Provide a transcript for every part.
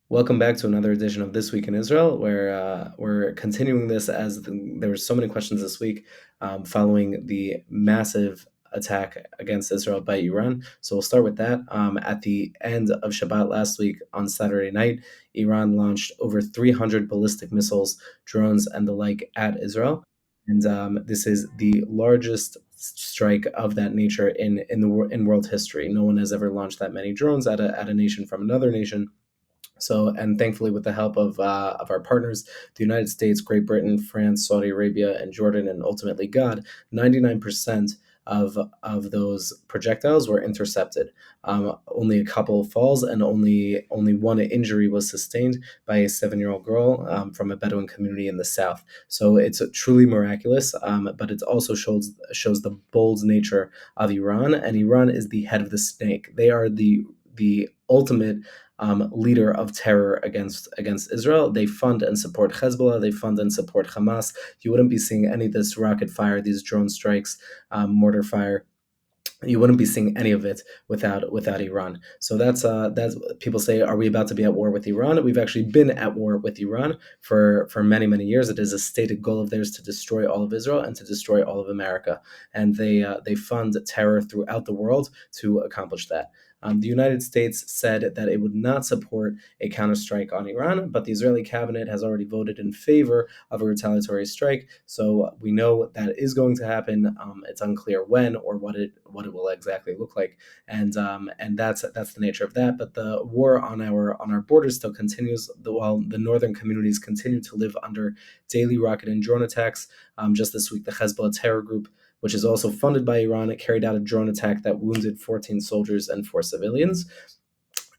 Welcome back to another edition of This Week in Israel, where we're continuing this there were so many questions this week following the massive attack against Israel by Iran. So we'll start with that. At the end of Shabbat last week on Saturday night, Iran launched over 300 ballistic missiles, drones, and the like at Israel. And this is the largest strike of that nature in world history. No one has ever launched that many drones at a nation from another nation. So, and thankfully, with the help of our partners, the United States, Great Britain, France, Saudi Arabia, and Jordan, and ultimately God, 99% of those projectiles were intercepted. Only a couple falls and only one injury was sustained by a 7-year-old girl from a Bedouin community in the south. So it's truly miraculous, but it also shows the bold nature of Iran, and Iran is the head of the snake. They are the ultimate leader of terror against Israel. They fund and support Hezbollah. They fund and support Hamas. You wouldn't be seeing any of this rocket fire, these drone strikes, mortar fire. You wouldn't be seeing any of it without Iran. So that's people say, are we about to be at war with Iran? We've actually been at war with Iran for many years. It is a stated goal of theirs to destroy all of Israel and to destroy all of America, and they fund terror throughout the world to accomplish that. The United States said that it would not support a counterstrike on Iran, but the Israeli cabinet has already voted in favor of a retaliatory strike. So we know that is going to happen. It's unclear when or what it will exactly look like, and that's the nature of that. But the war on our borders still continues. While the northern communities continue to live under daily rocket and drone attacks. Just this week, the Hezbollah terror group, which is also funded by Iran, carried out a drone attack that wounded 14 soldiers and 4 civilians.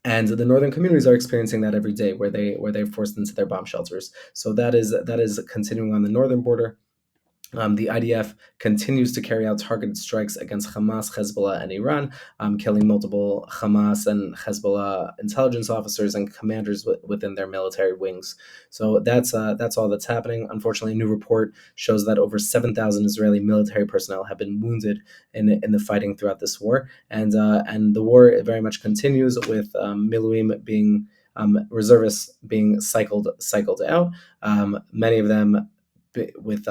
And the northern communities are experiencing that every day, where they're forced into their bomb shelters. So that is continuing on the northern border. The IDF continues to carry out targeted strikes against Hamas, Hezbollah, and Iran, killing multiple Hamas and Hezbollah intelligence officers and commanders within their military wings. So that's all that's happening. Unfortunately, a new report shows that over 7,000 Israeli military personnel have been wounded in the fighting throughout this war, and the war very much continues with Miluim being reservists being cycled out. Many of them with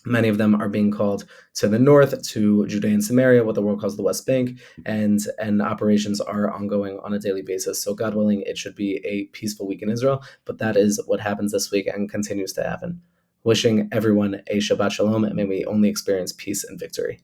Many of them are being called to the north, to Judea and Samaria, what the world calls the West Bank, and operations are ongoing on a daily basis. So, God willing, it should be a peaceful week in Israel. But that is what happens this week and continues to happen. Wishing everyone a Shabbat Shalom, and may we only experience peace and victory.